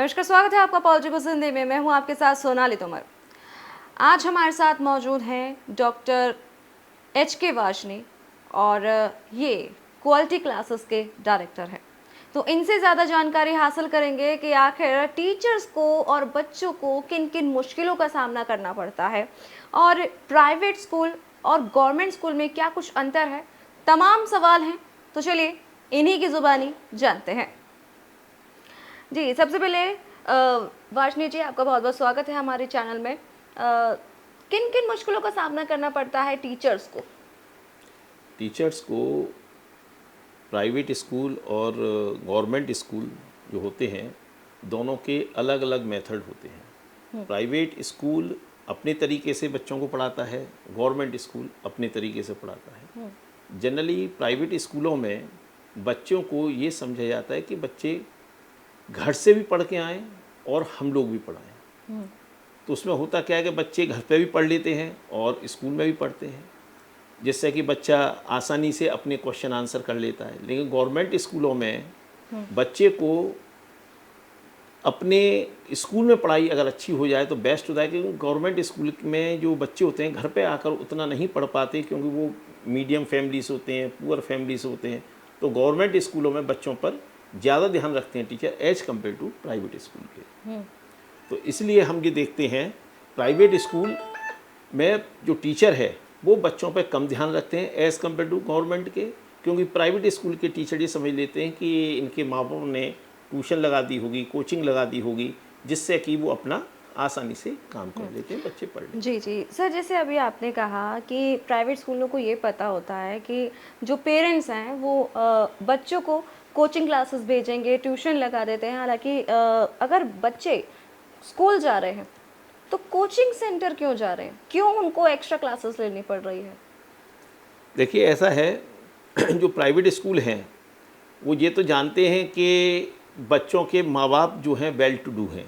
नमस्कार, स्वागत है आपका पॉलिटिकल हिंदी में। मैं हूं आपके साथ सोनाली तोमर। आज हमारे साथ मौजूद हैं डॉक्टर HK वार्ष्णेय और ये क्वालिटी क्लासेस के डायरेक्टर हैं। तो इनसे ज़्यादा जानकारी हासिल करेंगे कि आखिर टीचर्स को और बच्चों को किन किन मुश्किलों का सामना करना पड़ता है और प्राइवेट स्कूल और गवर्नमेंट स्कूल में क्या कुछ अंतर है। तमाम सवाल हैं, तो चलिए इन्हीं की ज़ुबानी जानते हैं। जी, सबसे पहले वार्ष्णेय जी, आपका बहुत बहुत स्वागत है हमारे चैनल में। किन किन मुश्किलों का सामना करना पड़ता है टीचर्स को? टीचर्स को प्राइवेट स्कूल और गवर्नमेंट स्कूल जो होते हैं, दोनों के अलग अलग मेथड होते हैं। प्राइवेट स्कूल अपने तरीके से बच्चों को पढ़ाता है, गवर्नमेंट स्कूल अपने तरीके से पढ़ाता है। जनरली प्राइवेट स्कूलों में बच्चों को ये समझा जाता है कि बच्चे घर से भी पढ़ के आएँ और हम लोग भी पढ़ाएं। तो उसमें होता क्या है कि बच्चे घर पे भी पढ़ लेते हैं और स्कूल में भी पढ़ते हैं, जिससे कि बच्चा आसानी से अपने क्वेश्चन आंसर कर लेता है। लेकिन गवर्नमेंट स्कूलों में बच्चे को अपने स्कूल में पढ़ाई अगर अच्छी हो जाए तो बेस्ट होता है, क्योंकि गवर्नमेंट स्कूल में जो बच्चे होते हैं घर पे आकर उतना नहीं पढ़ पाते, क्योंकि वो मीडियम फैमिली से होते हैं, पुअर फैमिली से होते हैं। तो गवर्नमेंट स्कूलों में बच्चों पर ज़्यादा ध्यान रखते हैं teacher as compared to private school के। तो इसलिए हम ये देखते हैं प्राइवेट स्कूल में जो टीचर है वो बच्चों पर कम ध्यान रखते हैं एज़ कम्पेयर टू गवर्नमेंट के, क्योंकि प्राइवेट स्कूल के टीचर ये समझ लेते हैं कि इनके माँ बाप ने ट्यूशन लगा दी होगी, कोचिंग लगा दी होगी, जिससे कि वो अपना आसानी से काम कर लेते हैं, बच्चे पढ़ लेते हैं। जी जी सर, जैसे अभी आपने कहा कि प्राइवेट स्कूलों को ये पता होता है कि जो पेरेंट्स हैं वो बच्चों को कोचिंग क्लासेस भेजेंगे, ट्यूशन लगा देते हैं। हालांकि अगर बच्चे स्कूल जा रहे हैं तो कोचिंग सेंटर क्यों जा रहे हैं, क्यों उनको एक्स्ट्रा क्लासेस लेनी पड़ रही है? देखिए, ऐसा है जो प्राइवेट स्कूल हैं वो ये तो जानते हैं कि बच्चों के माँ बाप जो हैं वेल टू डू हैं।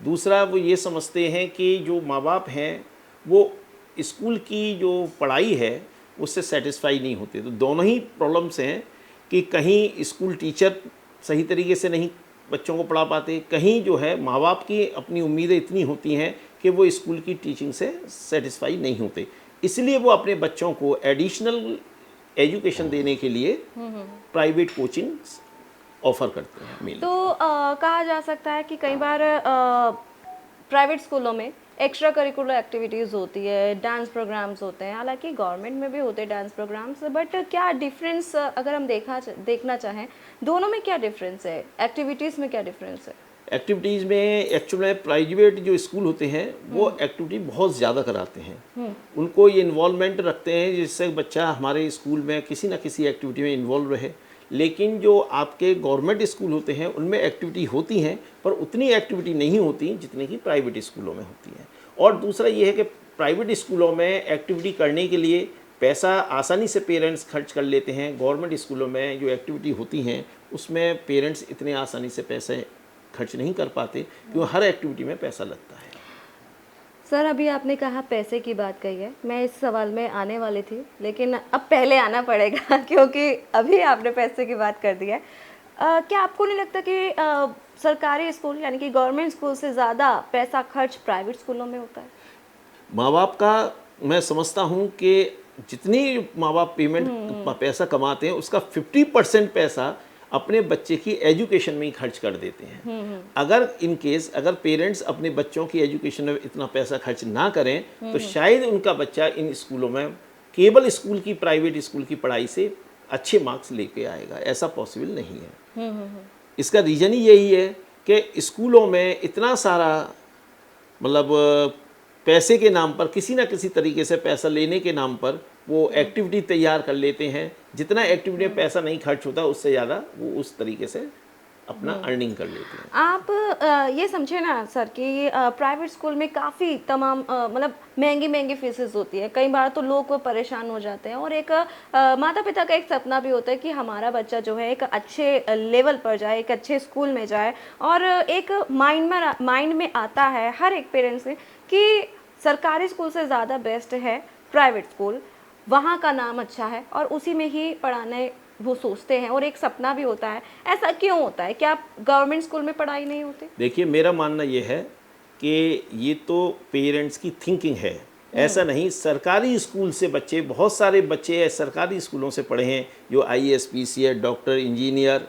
दूसरा, वो ये समझते हैं कि जो माँ बाप हैं वो स्कूल की जो पढ़ाई है उससे सेटिस्फाई नहीं होते। तो दोनों ही प्रॉब्लम्स हैं कि कहीं स्कूल टीचर सही तरीके से नहीं बच्चों को पढ़ा पाते, कहीं जो है माँ बाप की अपनी उम्मीदें इतनी होती हैं कि वो स्कूल की टीचिंग से सेटिस्फाई नहीं होते। इसलिए वो अपने बच्चों को एडिशनल एजुकेशन देने के लिए प्राइवेट कोचिंग ऑफर करते हैं मेनली। तो कहा जा सकता है कि कई बार प्राइवेट स्कूलों में एक्स्ट्रा करिकुलर एक्टिविटीज़ होती है, डांस प्रोग्राम्स होते हैं। हालांकि गवर्नमेंट में भी होते हैं डांस प्रोग्राम्स, बट क्या डिफरेंस अगर हम देखना चाहें, दोनों में क्या डिफरेंस है, एक्टिविटीज़ में क्या डिफरेंस है? एक्टिविटीज़ में एक्चुअली प्राइवेट जो स्कूल होते हैं वो एक्टिविटी बहुत ज़्यादा कराते हैं। उनको ये इन्वॉल्वमेंट रखते हैं जिससे बच्चा हमारे स्कूल में किसी ना किसी एक्टिविटी में इन्वॉल्व रहे। लेकिन जो आपके गवर्नमेंट स्कूल होते हैं उनमें एक्टिविटी होती हैं, पर उतनी एक्टिविटी नहीं होती जितनी कि प्राइवेट स्कूलों में होती हैं। और दूसरा ये है कि प्राइवेट स्कूलों में एक्टिविटी करने के लिए पैसा आसानी से पेरेंट्स खर्च कर लेते हैं। गवर्नमेंट स्कूलों में जो एक्टिविटी होती हैं उसमें पेरेंट्स इतने आसानी से पैसे खर्च नहीं कर पाते, क्योंकि हर एक्टिविटी में पैसा लगता है। सर, अभी आपने कहा पैसे की बात कही है, मैं इस सवाल में आने वाली थी, लेकिन अब पहले आना पड़ेगा क्योंकि अभी आपने पैसे की बात कर दी है। क्या आपको नहीं लगता कि सरकारी स्कूल यानी कि गवर्नमेंट स्कूल से ज़्यादा पैसा खर्च प्राइवेट स्कूलों में होता है? माँ बाप का मैं समझता हूँ कि जितनी माँ बाप पैसा कमाते हैं उसका 50% पैसा अपने बच्चे की एजुकेशन में ही खर्च कर देते हैं। अगर इन केस अगर पेरेंट्स अपने बच्चों की एजुकेशन में इतना पैसा खर्च ना करें तो शायद उनका बच्चा इन स्कूलों में केवल स्कूल की प्राइवेट स्कूल की पढ़ाई से अच्छे मार्क्स लेके आएगा। ऐसा पॉसिबल नहीं है। इसका रीज़न ही यही है कि स्कूलों में इतना सारा मतलब पैसे के नाम पर, किसी ना किसी तरीके से पैसा लेने के नाम पर वो एक्टिविटी तैयार कर लेते हैं। जितना एक्टिविटी में पैसा नहीं खर्च होता उससे ज़्यादा वो उस तरीके से अपना अर्निंग कर लेते हैं। आप ये समझे ना सर कि प्राइवेट स्कूल में काफ़ी तमाम मतलब महंगी फीसेस होती है। कई बार तो लोग परेशान हो जाते हैं और एक माता पिता का एक सपना भी होता है कि हमारा बच्चा जो है एक अच्छे लेवल पर जाए, एक अच्छे स्कूल में जाए। और एक माइंड में आता है हर एक पेरेंट्स में कि सरकारी स्कूल से ज़्यादा बेस्ट है प्राइवेट स्कूल। वहाँ का नाम अच्छा है और उसी में ही पढ़ाने वो सोचते हैं, और एक सपना भी होता है। ऐसा क्यों होता है? क्या गवर्नमेंट स्कूल में पढ़ाई नहीं होती? देखिए, मेरा मानना ये है कि ये तो पेरेंट्स की थिंकिंग है, ऐसा नहीं। सरकारी स्कूल से बच्चे, बहुत सारे बच्चे सरकारी स्कूलों से पढ़े हैं जो IAS PCS डॉक्टर इंजीनियर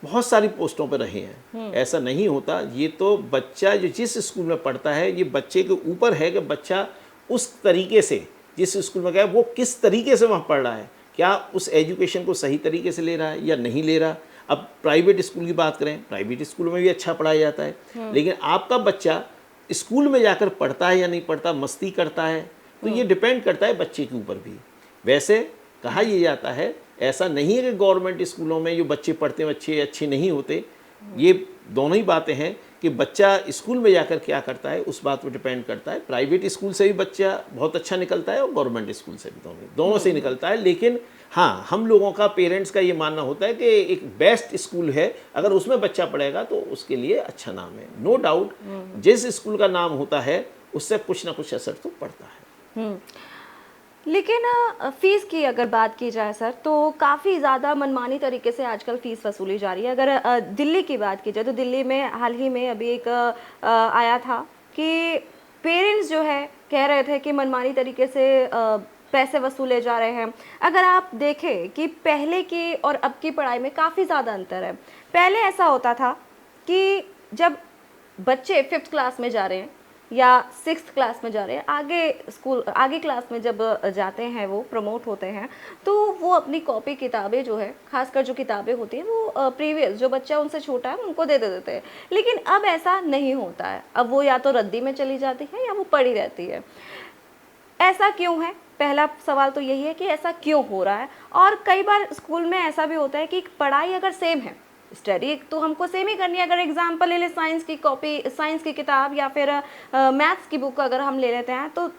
बहुत सारी पोस्टों पर रहे हैं। ऐसा नहीं होता। ये तो बच्चा जो जिस स्कूल में पढ़ता है, ये बच्चे के ऊपर है कि बच्चा उस तरीके से जिस स्कूल में गया वो किस तरीके से वहाँ पढ़ रहा है, क्या उस एजुकेशन को सही तरीके से ले रहा है या नहीं ले रहा। अब प्राइवेट स्कूल की बात करें, प्राइवेट स्कूल में भी अच्छा पढ़ाया जाता है, लेकिन आपका बच्चा स्कूल में जाकर पढ़ता है या नहीं पढ़ता, मस्ती करता है, तो ये डिपेंड करता है बच्चे के ऊपर भी। वैसे कहा यह जाता है, ऐसा नहीं है कि गवर्नमेंट स्कूलों में जो बच्चे पढ़ते हैं बच्चे अच्छे नहीं होते। ये दोनों ही बातें हैं कि बच्चा स्कूल में जाकर क्या करता है उस बात पर डिपेंड करता है। प्राइवेट स्कूल से भी बच्चा बहुत अच्छा निकलता है और गवर्नमेंट स्कूल से भी, दोनों से निकलता है। लेकिन हाँ, हम लोगों का, पेरेंट्स का ये मानना होता है कि एक बेस्ट स्कूल है, अगर उसमें बच्चा पढ़ेगा तो उसके लिए अच्छा नाम है। नो डाउट, जिस स्कूल का नाम होता है उससे कुछ ना कुछ असर तो पड़ता है। लेकिन फीस की अगर बात की जाए सर, तो काफ़ी ज़्यादा मनमानी तरीके से आजकल फ़ीस वसूली जा रही है। अगर दिल्ली की बात की जाए तो दिल्ली में हाल ही में अभी एक आया था कि पेरेंट्स जो है कह रहे थे कि मनमानी तरीके से पैसे वसूले जा रहे हैं। अगर आप देखें कि पहले की और अब की पढ़ाई में काफ़ी ज़्यादा अंतर है। पहले ऐसा होता था कि जब बच्चे 5th क्लास में जा रहे हैं या 6th क्लास में जा रहे हैं, आगे क्लास में जब जाते हैं, वो प्रमोट होते हैं, तो वो अपनी कॉपी किताबें जो है, खासकर जो किताबें होती हैं वो प्रीवियस जो बच्चा उनसे छोटा है उनको दे देते हैं। लेकिन अब ऐसा नहीं होता है। अब वो या तो रद्दी में चली जाती है या वो पड़ी रहती है। ऐसा क्यों है? पहला सवाल तो यही है कि ऐसा क्यों हो रहा है। और कई बार स्कूल में ऐसा भी होता है कि पढ़ाई अगर सेम है, स्टडी तो हमको सेम ही करनी है। अगर एग्जाम्पल ले ले, साइंस की कॉपी, साइंस की किताब या फिर मैथ्स की बुक अगर हम ले लेते हैं, तो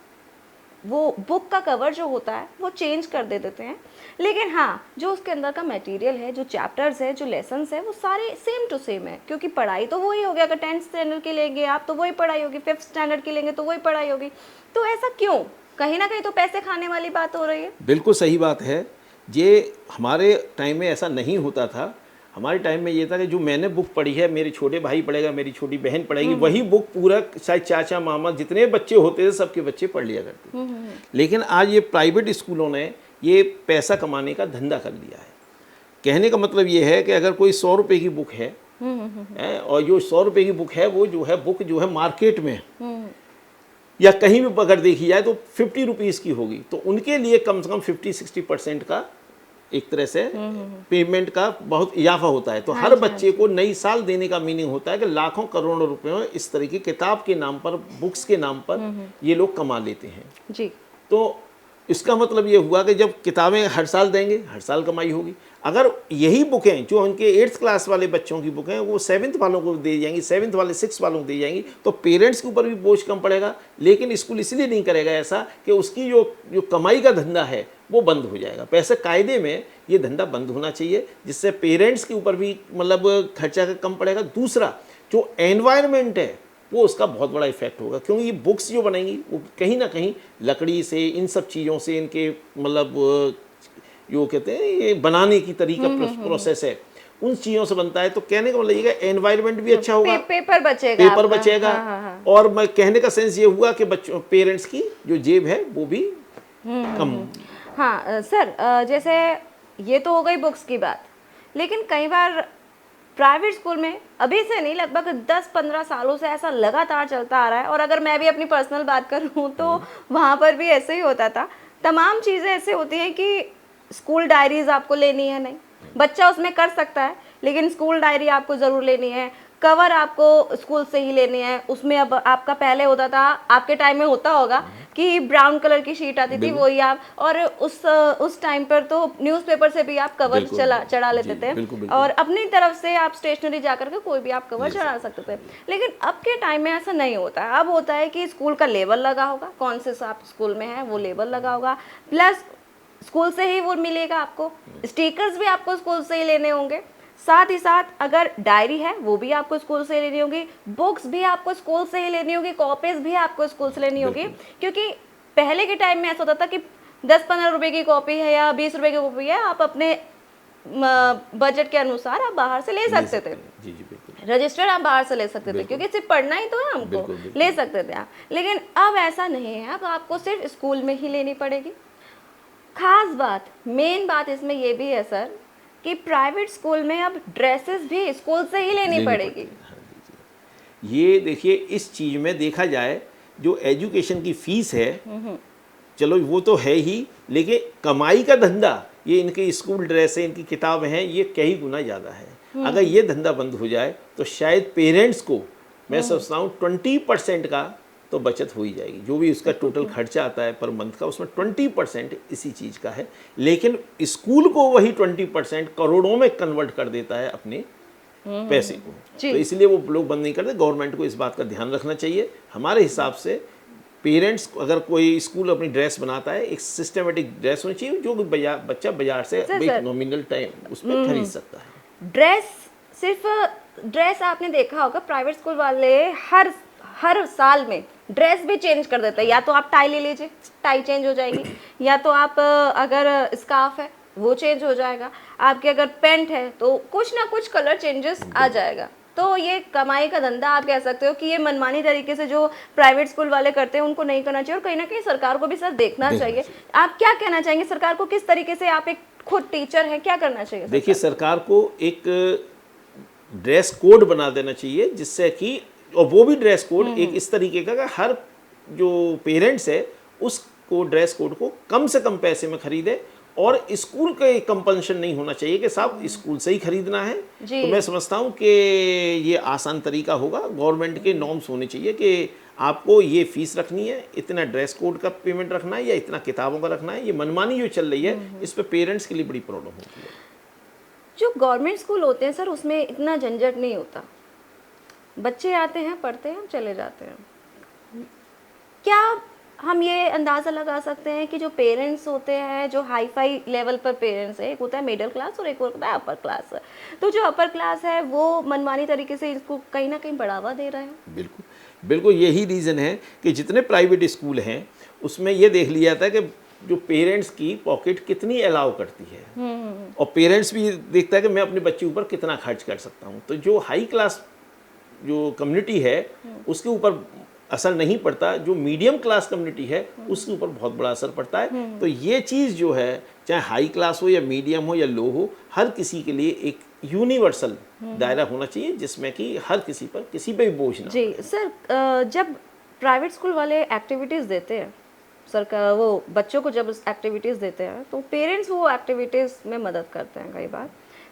वो बुक का कवर जो होता है वो चेंज कर देते हैं। लेकिन हाँ, जो उसके अंदर का मटेरियल है, जो चैप्टर्स है, जो लेसन्स है, वो सारे सेम टू सेम है। क्योंकि पढ़ाई तो वही होगी। अगर 10th स्टैंडर्ड की लेंगे आप तो वही पढ़ाई होगी, 5th स्टैंडर्ड की लेंगे तो वही पढ़ाई होगी। तो ऐसा क्यों? कहीं ना कहीं तो पैसे खाने वाली बात हो रही है। बिल्कुल सही बात है। ये हमारे टाइम में ऐसा नहीं होता था। हमारे टाइम में ये था कि जो मैंने बुक पढ़ी है, मेरे छोटे भाई पढ़ेगा, मेरी छोटी बहन पढ़ेगी, वही बुक पूरा शायद चाचा मामा जितने बच्चे होते थे सबके बच्चे पढ़ लिया करते। लेकिन आज ये प्राइवेट स्कूलों ने ये पैसा कमाने का धंधा कर लिया है। कहने का मतलब ये है कि अगर कोई 100 रुपये की बुक है, और जो 100 रुपये की बुक है वो जो है बुक जो है मार्केट में या कहीं भी अगर देखी जाए तो 50 रुपीज़ की होगी, तो उनके लिए कम से कम 50-60% का एक तरह से पेमेंट का बहुत इजाफा होता है। तो हर बच्चे को नई साल देने का मीनिंग होता है कि लाखों करोड़ों रुपए इस तरह की किताब के नाम पर, बुक्स के नाम पर ये लोग कमा लेते हैं जी। तो इसका मतलब ये हुआ कि जब किताबें हर साल देंगे, हर साल कमाई होगी। अगर यही बुकें जो उनके 8th क्लास वाले बच्चों की बुकें वो 7th वालों को दी जाएंगी, 7th वाले 6th वालों को दी जाएंगी, तो पेरेंट्स के ऊपर भी बोझ कम पड़ेगा। लेकिन स्कूल इसलिए नहीं करेगा ऐसा कि उसकी जो कमाई का धंधा है वो बंद हो जाएगा। पैसे कायदे में ये धंधा बंद होना चाहिए, जिससे पेरेंट्स के ऊपर भी मतलब खर्चा कम पड़ेगा। दूसरा, जो एनवायरनमेंट है वो उसका बहुत बड़ा इफेक्ट होगा, क्योंकि ये बुक्स जो बनेंगी वो कहीं ना कहीं लकड़ी से, इन सब चीज़ों से, इनके मतलब जो कहते हैं ये बनाने की तरीका प्रोसेस है, उन चीज़ों से बनता है। तो कहने का मतलब ये एनवायरनमेंट भी अच्छा होगा, पेपर बचेगा, पेपर बचेगा। और मैं कहने का सेंस ये हुआ कि बच्चों, पेरेंट्स की जो जेब है वो भी कम। हाँ सर, जैसे ये तो हो गई बुक्स की बात, लेकिन कई बार प्राइवेट स्कूल में अभी से नहीं, लगभग 10-15 सालों से ऐसा लगातार चलता आ रहा है। और अगर मैं भी अपनी पर्सनल बात करूँ तो वहाँ पर भी ऐसे ही होता था। तमाम चीज़ें ऐसे होती हैं कि स्कूल डायरीज आपको लेनी है, नहीं बच्चा उसमें कर सकता है, लेकिन स्कूल डायरी आपको ज़रूर लेनी है। कवर आपको स्कूल से ही लेनी है। उसमें अब आपका पहले होता था, आपके टाइम में होता होगा कि ब्राउन कलर की शीट आती थी, वही आप, और उस टाइम पर तो न्यूज़पेपर से भी आप कवर चढ़ा लेते थे। और अपनी तरफ से आप स्टेशनरी जाकर के कोई भी आप कवर चढ़ा सकते थे। लेकिन अब के टाइम में ऐसा नहीं होता है। अब होता है कि स्कूल का लेबल लगा होगा, कौन से आप स्कूल में है वो लेबल लगा होगा, प्लस स्कूल से ही वो मिलेगा आपको। स्टिकर्स भी आपको स्कूल से ही लेने होंगे। साथ ही साथ अगर डायरी है वो भी आपको स्कूल से लेनी होगी, बुक्स भी आपको स्कूल से ही लेनी होगी, कॉपीज भी आपको स्कूल से लेनी होगी। क्योंकि पहले के टाइम में ऐसा होता था कि 10-15 रुपए की कॉपी है या 20 रुपए की कॉपी है, आप अपने बजट के अनुसार आप बाहर से ले सकते थे। जी जी बिल्कुल। रजिस्टर आप बाहर से ले सकते थे क्योंकि सिर्फ पढ़ना ही तो है हमको, बिल्कुल, बिल्कुल। ले सकते थे आप। लेकिन अब ऐसा नहीं है, अब आपको सिर्फ स्कूल में ही लेनी पड़ेगी। खास बात, मेन बात इसमें ये भी है सर कि प्राइवेट स्कूल में अब ड्रेसेस भी स्कूल से ही लेनी पड़ेगी। हाँ, जी, जी। ये देखिए, इस चीज़ में देखा जाए जो एजुकेशन की फीस है, चलो वो तो है ही, लेकिन कमाई का धंधा, ये इनके स्कूल ड्रेस है, इनकी किताबें हैं, ये कई गुना ज़्यादा है। अगर ये धंधा बंद हो जाए तो शायद पेरेंट्स को, मैं समझता हूँ 20% का तो बचत हो ही जाएगी। जो भी उसका टोटल खर्चा आता है पर मंथ का, उसमें 20% इसी चीज़ का है। लेकिन स्कूल को वही 20% करोड़ों में कन्वर्ट कर देता है अपने पैसे को। तो इसलिए वो लोग बंद नहीं करते। गवर्नमेंट को इस बात का ध्यान रखना चाहिए। हमारे हिसाब से पेरेंट्स, अगर कोई स्कूल अपनी ड्रेस बनाता है, एक सिस्टमेटिक ड्रेस होनी चाहिए जो बच्चा बाजार से एक नॉमिनल टाइम उसमें खरीद सकता है। ड्रेस, सिर्फ ड्रेस आपने देखा होगा प्राइवेट स्कूल वाले हर साल में ड्रेस भी चेंज कर देते हैं। या तो आप टाई ले लीजिए, टाई चेंज हो जाएगी, या तो आप अगर स्कार्फ है वो चेंज हो जाएगा, आपके अगर पैंट है तो कुछ ना कुछ कलर चेंजेस आ जाएगा। तो ये कमाई का धंधा आप कह सकते हो कि ये मनमानी तरीके से जो प्राइवेट स्कूल वाले करते हैं उनको नहीं करना चाहिए, और कहीं ना कहीं सरकार को भी सर देखना चाहिए। आप क्या कहना चाहेंगे सरकार को, किस तरीके से, आप एक खुद टीचर हैं, क्या करना चाहिए? देखिए, सरकार को एक ड्रेस कोड बना देना चाहिए, जिससे कि, और वो भी ड्रेस कोड एक इस तरीके का कि हर जो पेरेंट्स है उसको ड्रेस कोड को कम से कम पैसे में खरीदे, और स्कूल का कंपल्शन नहीं होना चाहिए कि साहब स्कूल से ही खरीदना है। तो मैं समझता हूँ कि ये आसान तरीका होगा। गवर्नमेंट के नॉर्म्स होने चाहिए कि आपको ये फीस रखनी है, इतना ड्रेस कोड का पेमेंट रखना है, या इतना किताबों का रखना है। ये मनमानी जो चल रही है, इस पर पेरेंट्स के लिए बड़ी प्रॉब्लम होती है। जो गवर्नमेंट स्कूल होते हैं सर, उसमें इतना झंझट नहीं होता, बच्चे आते हैं, पढ़ते हैं, चले जाते हैं। क्या हम ये अंदाज़ा लगा सकते हैं कि जो पेरेंट्स होते हैं, जो हाई फाई लेवल पर पेरेंट्स है, एक होता है मिडिल क्लास और एक होता है अपर क्लास, तो जो अपर क्लास है वो मनमानी तरीके से इसको कहीं ना कहीं बढ़ावा दे रहे हैं? बिल्कुल बिल्कुल, यही रीज़न है कि जितने प्राइवेट स्कूल हैं उसमें ये देख लिया जाता है कि जो पेरेंट्स की पॉकेट कितनी अलाउ करती है, और पेरेंट्स भी देखता है कि मैं अपने बच्चे ऊपर कितना खर्च कर सकता हूँ। तो जो हाई क्लास जो कम्युनिटी है उसके ऊपर असर नहीं पड़ता, जो मीडियम क्लास कम्युनिटी है उसके ऊपर बहुत बड़ा असर पड़ता है। तो ये चीज़ जो है, चाहे हाई क्लास हो या मीडियम हो या लो हो, हर किसी के लिए एक यूनिवर्सल दायरा होना चाहिए, जिसमें कि हर किसी पर किसी पे भी बोझ ना। जी सर, जब प्राइवेट स्कूल वाले एक्टिविटीज़ देते हैं सरकार, वो बच्चों को जब एक्टिविटीज़ देते हैं तो पेरेंट्स वो एक्टिविटीज़ में मदद करते हैं कई बार।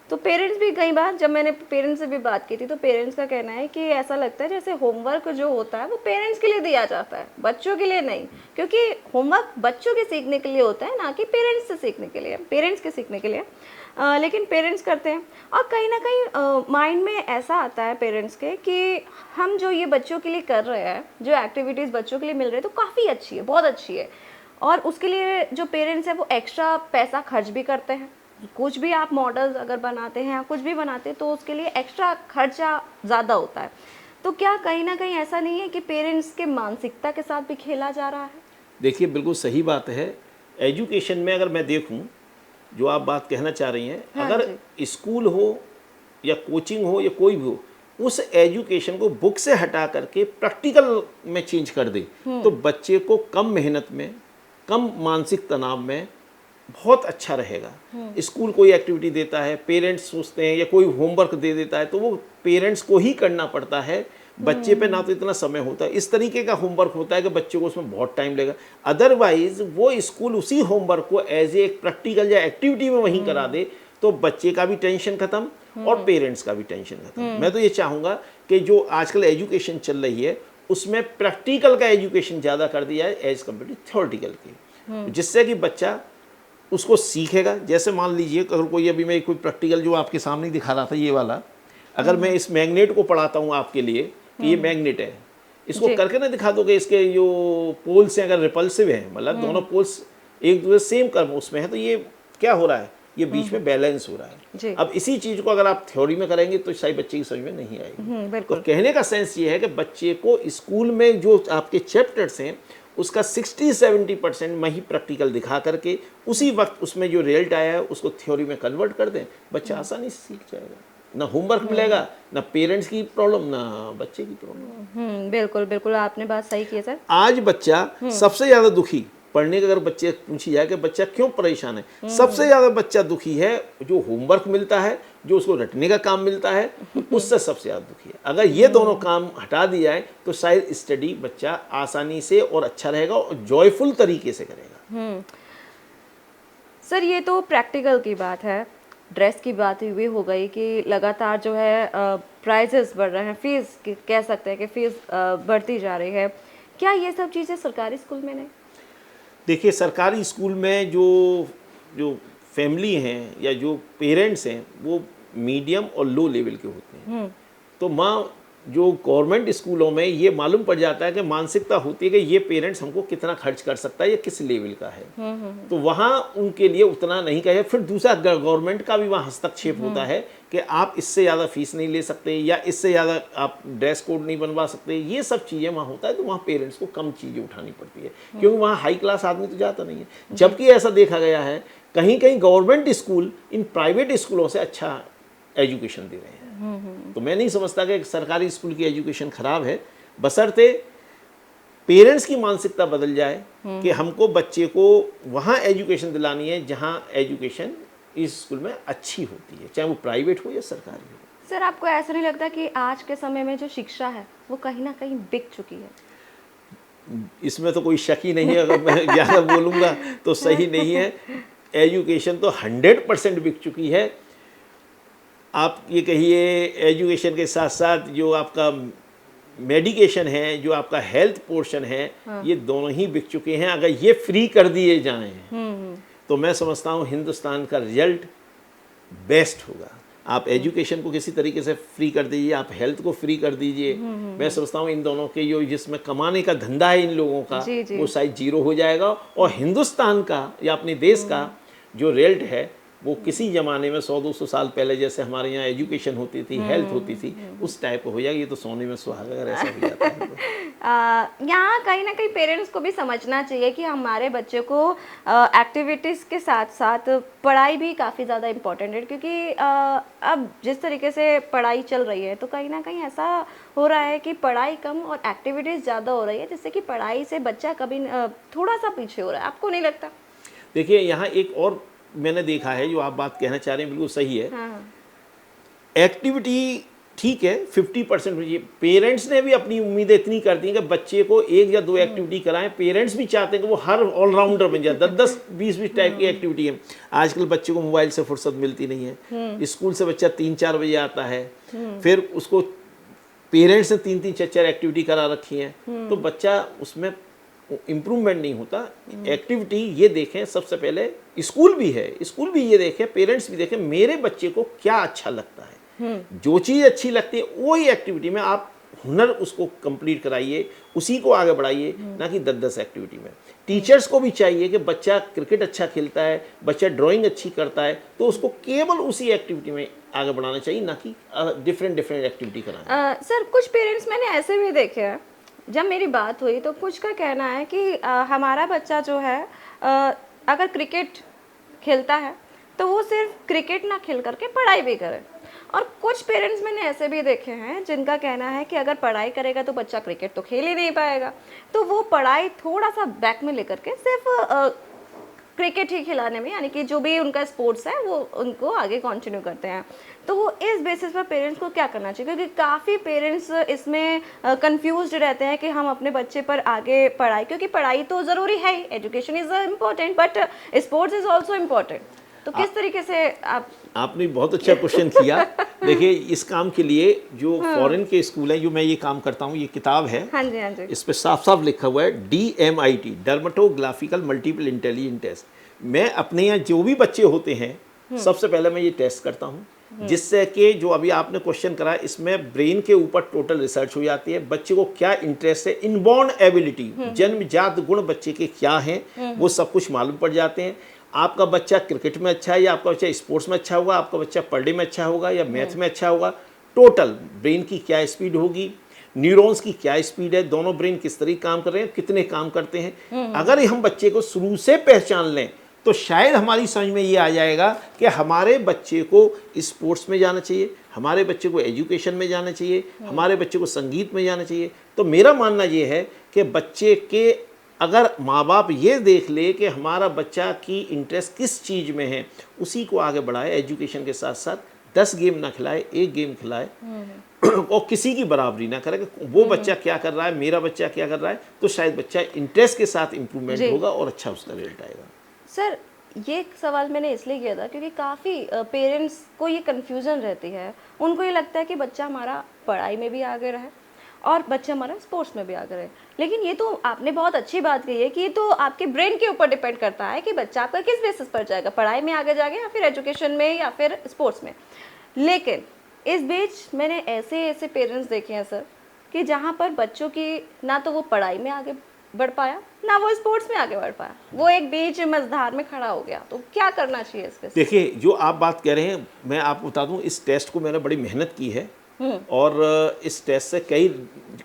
तो पेरेंट्स भी कई बार, जब मैंने पेरेंट्स से भी बात की थी, तो पेरेंट्स का कहना है कि ऐसा लगता है जैसे होमवर्क जो होता है वो पेरेंट्स के लिए दिया जाता है, बच्चों के लिए नहीं, क्योंकि होमवर्क बच्चों के सीखने के लिए होता है, ना कि पेरेंट्स से सीखने के लिए, पेरेंट्स के सीखने के लिए। लेकिन पेरेंट्स करते हैं, और कहीं ना कहीं माइंड में ऐसा आता है पेरेंट्स के कि हम जो ये बच्चों के लिए कर रहे हैं, जो एक्टिविटीज़ बच्चों के लिए मिल रही है तो काफ़ी अच्छी है, बहुत अच्छी है, और उसके लिए जो पेरेंट्स हैं वो एक्स्ट्रा पैसा खर्च भी करते हैं। कुछ भी आप मॉडल्स अगर बनाते हैं या कुछ भी बनाते हैं तो उसके लिए एक्स्ट्रा खर्चा ज़्यादा होता है। तो क्या कहीं ना कहीं ऐसा नहीं है कि पेरेंट्स के मानसिकता के साथ भी खेला जा रहा है? देखिए, बिल्कुल सही बात है। एजुकेशन में अगर मैं देखूं, जो आप बात कहना चाह रही हैं, अगर स्कूल हो या कोचिंग हो या कोई भी हो, उस एजुकेशन को बुक से हटा करके प्रैक्टिकल में चेंज कर दे तो बच्चे को कम मेहनत में, कम मानसिक तनाव में बहुत अच्छा रहेगा। स्कूल कोई एक्टिविटी देता है, पेरेंट्स सोचते हैं, या कोई होमवर्क दे देता है तो वो पेरेंट्स को ही करना पड़ता है, बच्चे पे ना तो इतना समय होता है। इस तरीके का होमवर्क होता है कि बच्चे को उसमें बहुत टाइम लगेगा। अदरवाइज वो स्कूल उसी होमवर्क को एज ए प्रैक्टिकल या एक्टिविटी में वहीं करा दे तो बच्चे का भी टेंशन खत्म और पेरेंट्स का भी टेंशन खत्म। मैं तो ये चाहूँगा कि जो आजकल एजुकेशन चल रही है उसमें प्रैक्टिकल का एजुकेशन ज़्यादा कर दिया है एज कम्पेयर टू थ्योरेटिकल के, जिससे कि बच्चा उसको सीखेगा। जैसे मान लीजिए, अगर कोई, अभी मैं कोई प्रैक्टिकल जो आपके सामने दिखा रहा था ये वाला, अगर मैं इस मैग्नेट को पढ़ाता हूँ आपके लिए कि ये मैग्नेट है, इसको करके ना दिखा दो कि इसके जो पोल्स हैं अगर रिपल्सिव हैं, मतलब दोनों पोल्स एक दूसरे सेम कर्व उसमें है, तो ये क्या हो रहा है, ये बीच में बैलेंस हो रहा है। अब इसी चीज को अगर आप थ्योरी में करेंगे तो शायद बच्चे की समझ में नहीं आएगी। तो कहने का सेंस ये है कि बच्चे को स्कूल में जो आपके चैप्टर्स हैं उसका 60-70% मैं ही प्रैक्टिकल दिखा करके उसी वक्त उसमें जो रिजल्ट आया है उसको थ्योरी में कन्वर्ट कर दें, बच्चा आसानी से सीख जाएगा। ना होमवर्क मिलेगा, ना पेरेंट्स की प्रॉब्लम, ना बच्चे की प्रॉब्लम। बिल्कुल बिल्कुल, आपने बात सही की है सर। आज बच्चा सबसे ज़्यादा दुखी, पढ़ने का अगर बच्चे पूछी जाए कि बच्चा क्यों परेशान है, सबसे ज़्यादा बच्चा दुखी है जो होमवर्क मिलता है, जो उसको रटने का काम मिलता है, उससे सबसे ज़्यादा दुखी है। अगर ये दोनों काम हटा दिया जाए तो शायद स्टडी बच्चा आसानी से और अच्छा रहेगा और जॉयफुल तरीके से करेगा। सर ये तो प्रैक्टिकल की बात है, ड्रेस की बात हुई हो गई कि लगातार जो है प्राइजेस बढ़ रहे हैं, फीस कह सकते हैं कि फीस बढ़ती जा रही है। क्या ये सब चीज़ें सरकारी स्कूल में नहीं? देखिए, सरकारी स्कूल में जो फैमिली हैं या जो पेरेंट्स हैं वो मीडियम और लो लेवल के होते हैं। तो माँ जो गवर्नमेंट स्कूलों में ये मालूम पड़ जाता है कि मानसिकता होती है कि ये पेरेंट्स हमको कितना खर्च कर सकता है, ये किस लेवल का है। तो वहाँ उनके लिए उतना नहीं कहे। फिर दूसरा, गवर्नमेंट का भी वहाँ हस्तक्षेप होता है कि आप इससे ज़्यादा फीस नहीं ले सकते या इससे ज़्यादा आप ड्रेस कोड नहीं बनवा सकते, ये सब चीज़ें वहाँ होता है। तो वहाँ पेरेंट्स को कम चीज़ें उठानी पड़ती है, क्योंकि वहाँ हाई क्लास आदमी तो जाता नहीं है। जबकि ऐसा देखा गया है कहीं कहीं गवर्नमेंट स्कूल इन प्राइवेट स्कूलों से अच्छा एजुकेशन दे रहे हैं। तो मैं नहीं समझता कि सरकारी स्कूल की एजुकेशन खराब है, बशर्ते पेरेंट्स की मानसिकता बदल जाए कि हमको बच्चे को वहाँ एजुकेशन दिलानी है जहाँ एजुकेशन इस स्कूल में अच्छी होती है, चाहे वो प्राइवेट हो या सरकारी हो। सर आपको ऐसा नहीं लगता कि आज के समय में जो शिक्षा है वो कहीं ना कहीं बिक चुकी है? इसमें तो कोई शक ही नहीं है। अगर मैं ज़्यादा बोलूँगा तो सही नहीं है। एजुकेशन तो 100% बिक चुकी है। आप ये कहिए एजुकेशन के साथ साथ जो आपका मेडिकेशन है, जो आपका हेल्थ पोर्शन है, ये दोनों ही बिक चुके हैं। अगर ये फ्री कर दिए जाएं तो मैं समझता हूँ हिंदुस्तान का रिजल्ट बेस्ट होगा। आप एजुकेशन को किसी तरीके से फ्री कर दीजिए, आप हेल्थ को फ्री कर दीजिए, मैं समझता हूँ इन दोनों के जो जिसमें कमाने का धंधा है इन लोगों का, वो शायद जीरो हो जाएगा। और हिंदुस्तान का या अपने देश का जो रिजल्ट है वो किसी ज़माने में 100-200 साल पहले जैसे हमारे यहाँ एजुकेशन होती थी, हेल्थ होती थी, उस टाइप हो जाएगी। ये तो सोने में सुहागा अगर ऐसा हो जाता है तो। यहाँ कहीं ना कहीं पेरेंट्स को भी समझना चाहिए कि हमारे बच्चे को एक्टिविटीज़ के साथ साथ पढ़ाई भी काफ़ी ज़्यादा इम्पोर्टेंट है, क्योंकि अब जिस तरीके से पढ़ाई चल रही है तो कहीं ना कहीं ऐसा हो रहा है कि पढ़ाई कम और एक्टिविटीज़ ज़्यादा हो रही है, जिससे कि पढ़ाई से बच्चा कभी थोड़ा सा पीछे हो रहा है। आपको नहीं लगता? देखिए, यहाँ एक और मैंने देखा है, जो आप बात कहना चाह रहे हैं बिल्कुल सही है। एक्टिविटी ठीक है 50%। पेरेंट्स ने भी अपनी उम्मीदें इतनी कर दी हैं कि बच्चे को 1 या 2 एक्टिविटी कराएं। पेरेंट्स भी चाहते हैं कि वो हर ऑलराउंडर बन जाए। 10-10, 20-20 टाइप की एक्टिविटी है। आजकल बच्चे को मोबाइल से फुर्सत मिलती नहीं है। स्कूल से बच्चा 3-4 बजे आता है, फिर उसको पेरेंट्स ने 3-3, 4-4 एक्टिविटी करा रखी हैं, तो बच्चा उसमें इम्प्रूवमेंट नहीं होता। एक्टिविटी ये देखें, सबसे पहले स्कूल भी है, स्कूल भी ये देखें, पेरेंट्स भी देखें मेरे बच्चे को क्या अच्छा लगता है। जो चीज़ अच्छी लगती है वही एक्टिविटी में आप हुनर उसको कंप्लीट कराइए, उसी को आगे बढ़ाइए, ना कि 10-10 एक्टिविटी में। टीचर्स को भी चाहिए कि बच्चा क्रिकेट अच्छा खेलता है, बच्चा ड्राइंग अच्छी करता है, तो उसको केवल उसी एक्टिविटी में आगे बढ़ाना चाहिए, ना कि डिफरेंट एक्टिविटी कराएं। सर कुछ पेरेंट्स मैंने ऐसे भी देखे हैं, जब मेरी बात हुई तो कुछ का कहना है कि हमारा बच्चा जो है अगर क्रिकेट खेलता है तो वो सिर्फ क्रिकेट ना खेल करके पढ़ाई भी करे। और कुछ पेरेंट्स मैंने ऐसे भी देखे हैं जिनका कहना है कि अगर पढ़ाई करेगा तो बच्चा क्रिकेट तो खेल ही नहीं पाएगा, तो वो पढ़ाई थोड़ा सा बैक में लेकर के सिर्फ क्रिकेट ही खिलाने में, यानी कि जो भी उनका स्पोर्ट्स है वो उनको आगे कंटिन्यू करते हैं। तो इस बेसिस पर पेरेंट्स को क्या करना चाहिए? क्योंकि काफ़ी पेरेंट्स इसमें कंफ्यूज्ड रहते हैं कि हम अपने बच्चे पर आगे पढ़ाई, क्योंकि पढ़ाई तो ज़रूरी है ही, education is important, but sports is also important. तो किस तरीके से आपने बहुत अच्छा क्वेश्चन किया। देखिए, इस काम के लिए जो फॉरेन के स्कूल हैं, जो मैं ये काम करता हूँ, ये किताब है, हाँ जी हाँ जी, इस पे साफ साफ लिखा हुआ है DMIT, डर्मेटोग्राफिकल मल्टीपल इंटेलिजेंस टेस्ट। मैं अपने यहाँ जो भी बच्चे होते हैं सबसे पहले मैं ये टेस्ट करता हूँ, जिससे कि जो अभी आपने क्वेश्चन करा, इसमें ब्रेन के ऊपर टोटल रिसर्च हो जाती है। बच्चे को क्या इंटरेस्ट है, इनबॉर्न एबिलिटी, जन्मजात गुण बच्चे के क्या हैं, वो सब कुछ मालूम पड़ जाते हैं। आपका बच्चा क्रिकेट में अच्छा है या आपका बच्चा स्पोर्ट्स में अच्छा होगा, आपका बच्चा पढ़ने में अच्छा होगा या मैथ में अच्छा होगा, टोटल ब्रेन की क्या स्पीड होगी, न्यूरॉन्स की क्या स्पीड है, दोनों ब्रेन किस तरीके काम कर रहे हैं, कितने काम करते हैं। अगर हम बच्चे को शुरू से पहचान लें तो शायद हमारी समझ में ये आ जाएगा कि हमारे बच्चे को स्पोर्ट्स में जाना चाहिए, हमारे बच्चे को एजुकेशन में जाना चाहिए, हमारे बच्चे को संगीत में जाना चाहिए। तो मेरा मानना ये है कि बच्चे के अगर माँ बाप ये देख ले कि हमारा बच्चा की इंटरेस्ट किस चीज़ में है, उसी को आगे बढ़ाए। एजुकेशन के साथ साथ 10 गेम ना खिलाए, 1 गेम खिलाए और किसी की बराबरी ना करे कि वो बच्चा क्या कर रहा है, मेरा बच्चा क्या कर रहा है, तो शायद बच्चा इंटरेस्ट के साथ इम्प्रूवमेंट होगा और अच्छा उसका रिजल्ट आएगा। सर ये सवाल मैंने इसलिए किया था क्योंकि काफ़ी पेरेंट्स को ये कन्फ्यूज़न रहती है। उनको ये लगता है कि बच्चा हमारा पढ़ाई में भी आगे रहे और बच्चा हमारा स्पोर्ट्स में भी आगे रहे। लेकिन ये तो आपने बहुत अच्छी बात कही है कि ये तो आपके ब्रेन के ऊपर डिपेंड करता है कि बच्चा आपका किस बेसिस पर जाएगा, पढ़ाई में आगे जाएगा या फिर एजुकेशन में या फिर स्पोर्ट्स में। लेकिन इस बीच मैंने ऐसे पेरेंट्स देखे हैं सर कि जहाँ पर बच्चों की ना तो वो पढ़ाई में आगे बढ़ पाया ना वो स्पोर्ट्स में आगे बढ़ पाया, वो एक बीच मझधार में खड़ा हो गया। तो क्या करना चाहिए इस पे? देखिए, जो आप बात कह रहे हैं मैं आपको बता दूं, इस टेस्ट को मैंने बड़ी मेहनत की है और इस टेस्ट से कई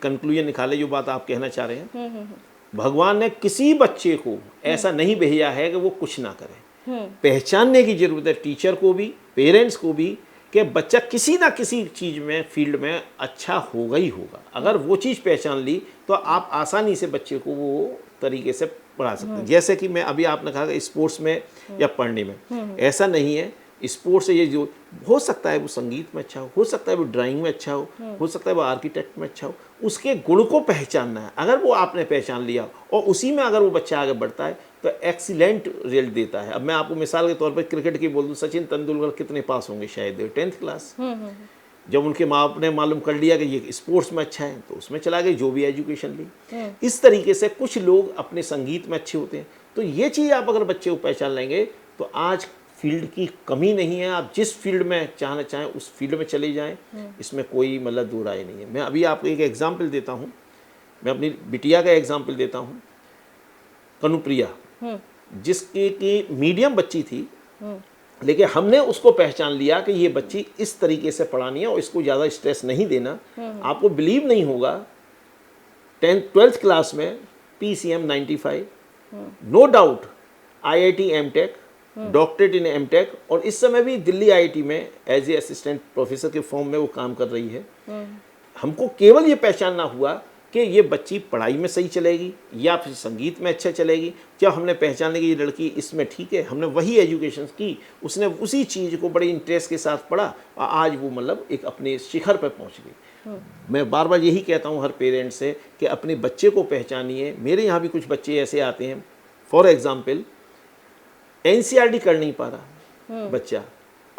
कंक्लूजन निकाले जो बात आप कहना चाह रहे हैं। भगवान ने किसी बच्चे को ऐसा नहीं भेजा है कि वो कुछ ना करे। पहचानने की जरूरत है टीचर को भी, पेरेंट्स को भी, कि बच्चा किसी ना किसी चीज़ में फील्ड में अच्छा होगा ही होगा। अगर वो चीज़ पहचान ली तो आप आसानी से बच्चे को वो तरीके से पढ़ा सकते हैं। जैसे कि मैं अभी आपने कहा कि स्पोर्ट्स में या पढ़ने में, ऐसा नहीं है। स्पोर्ट्स से ये जो हो सकता है वो संगीत में अच्छा हो सकता है वो ड्राइंग में अच्छा हो सकता है वो आर्किटेक्ट में अच्छा हो। उसके गुण को पहचानना है। अगर वो आपने पहचान लिया और उसी में अगर वो बच्चा आगे बढ़ता है तो एक्सीलेंट रिजल्ट देता है। अब मैं आपको मिसाल के तौर पर क्रिकेट की बोल दूं, सचिन तेंदुलकर कितने पास होंगे, शायद 10th क्लास। जब उनके माँ बाप ने मालूम कर लिया कि ये स्पोर्ट्स में अच्छा है तो उसमें चला गए, जो भी एजुकेशन ली। इस तरीके से कुछ लोग अपने संगीत में अच्छे होते हैं। तो ये चीज़ आप अगर बच्चे को पहचान लेंगे तो आज फील्ड की कमी नहीं है। आप जिस फील्ड में चाहना चाहें उस फील्ड में चले जाएं, इसमें कोई मतलब दो राय नहीं है। मैं अभी आपको एक एग्जाम्पल देता हूँ, मैं अपनी बिटिया का एग्जाम्पल देता हूँ। कनुप्रिया, जिसकी की मीडियम बच्ची थी, लेकिन हमने उसको पहचान लिया कि ये बच्ची इस तरीके से पढ़ानी है और इसको ज़्यादा स्ट्रेस नहीं देना। आपको बिलीव नहीं होगा, 12th क्लास में PCM 95, no doubt IIT M.Tech, doctorate in M.Tech, और इस समय भी दिल्ली IIT में एज ए असिस्टेंट प्रोफेसर के फॉर्म में वो काम कर रही है। हमको केवल ये पहचानना हुआ कि ये बच्ची पढ़ाई में सही चलेगी या फिर संगीत में अच्छा चलेगी। जब हमने पहचान लिया कि ये लड़की इसमें ठीक है, हमने वही एजुकेशन की, उसने उसी चीज़ को बड़े इंटरेस्ट के साथ पढ़ा और आज वो मतलब एक अपने शिखर पर पहुंच गई। मैं बार बार यही कहता हूँ हर पेरेंट्स से कि अपने बच्चे को पहचानिए। मेरे यहाँ भी कुछ बच्चे ऐसे आते हैं, फॉर एग्जाम्पल NCERT कर नहीं पा रहा बच्चा,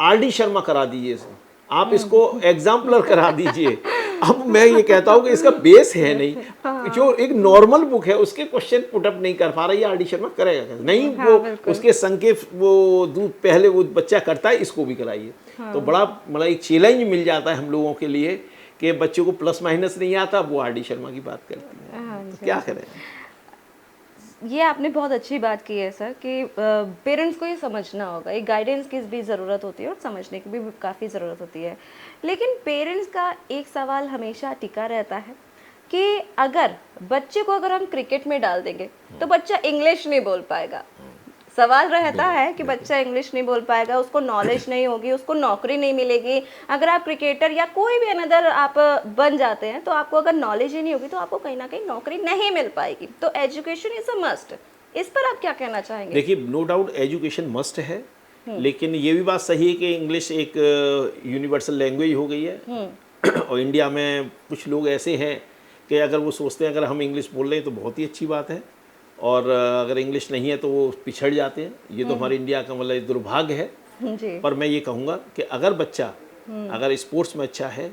RD शर्मा करा दीजिए इसको, आप इसको एग्जाम्पलर करा दीजिए। अब मैं ये कहता हूँ कि इसका बेस है नहीं, जो एक नॉर्मल बुक है उसके क्वेश्चन पुटअप नहीं कर पा रहा, ये RD शर्मा करेगा कैसे? नहीं, वो उसके संकेत वो पहले वो बच्चा करता है, इसको भी कराइए। तो बड़ा मतलब एक चैलेंज मिल जाता है हम लोगों के लिए कि बच्चों को प्लस माइनस नहीं आता, वो RD शर्मा की बात करती है। तो क्या करें? ये आपने बहुत अच्छी बात की है सर कि पेरेंट्स को ये समझना होगा, एक गाइडेंस की भी ज़रूरत होती है और समझने की भी काफ़ी ज़रूरत होती है। लेकिन पेरेंट्स का एक सवाल हमेशा टिका रहता है कि अगर बच्चे को अगर हम क्रिकेट में डाल देंगे तो बच्चा इंग्लिश नहीं बोल पाएगा। सवाल रहता है कि बच्चा इंग्लिश नहीं बोल पाएगा, उसको नॉलेज नहीं होगी, उसको नौकरी नहीं मिलेगी। अगर आप क्रिकेटर या कोई भी अनदर आप बन जाते हैं तो आपको अगर नॉलेज ही नहीं होगी तो आपको कहीं ना कहीं नौकरी नहीं मिल पाएगी। तो एजुकेशन इज अ मस्ट। इस पर आप क्या कहना चाहेंगे? देखिए, नो डाउट एजुकेशन मस्ट है, लेकिन ये भी बात सही है कि इंग्लिश एक यूनिवर्सल लैंग्वेज हो गई है। और इंडिया में कुछ लोग ऐसे हैं कि अगर वो सोचते हैं अगर हम इंग्लिश बोल रहे हैं तो बहुत ही अच्छी बात है, और अगर इंग्लिश नहीं है तो वो पिछड़ जाते हैं। ये तो हमारे इंडिया का मतलब दुर्भाग्य है जी। पर मैं ये कहूँगा कि अगर बच्चा अगर स्पोर्ट्स में अच्छा है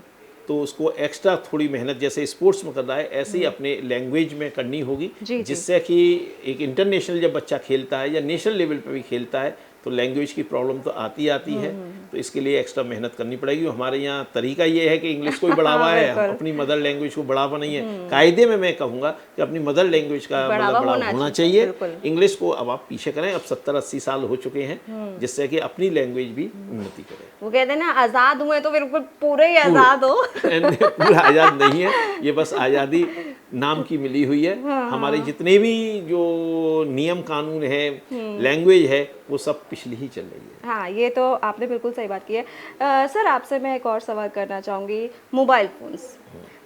तो उसको एक्स्ट्रा थोड़ी मेहनत जैसे स्पोर्ट्स में कर रहा है ऐसे ही अपने लैंग्वेज में करनी होगी, जिससे कि एक इंटरनेशनल जब बच्चा खेलता है या नेशनल लेवल पे भी खेलता है तो लैंग्वेज की प्रॉब्लम तो आती है। तो इसके लिए एक्स्ट्रा मेहनत करनी पड़ेगी। हमारे यहाँ तरीका ये है कि इंग्लिश को ही बढ़ावा है, अपनी मदर लैंग्वेज को बढ़ावा नहीं है। कायदे में मैं कहूँगा कि अपनी मदर लैंग्वेज का मतलब बढ़ावा होना चाहिए। इंग्लिश को अब आप पीछे करें, अब 70-80 साल हो चुके हैं, जिससे कि अपनी लैंग्वेज भी उन्नति करे। वो कहते हैं ना, आज़ाद हुए तो बिल्कुल पूरे ही आज़ाद हो। पूरा आज़ाद नहीं है, ये बस आज़ादी नाम की मिली हुई है। हमारे जितने भी जो नियम कानून है, लैंग्वेज है, वो सब पिछली ही चल रही है। हाँ, ये तो आपने बिल्कुल सही बात की है। सर, आपसे मैं एक और सवाल करना चाहूँगी। मोबाइल फ़ोन्स,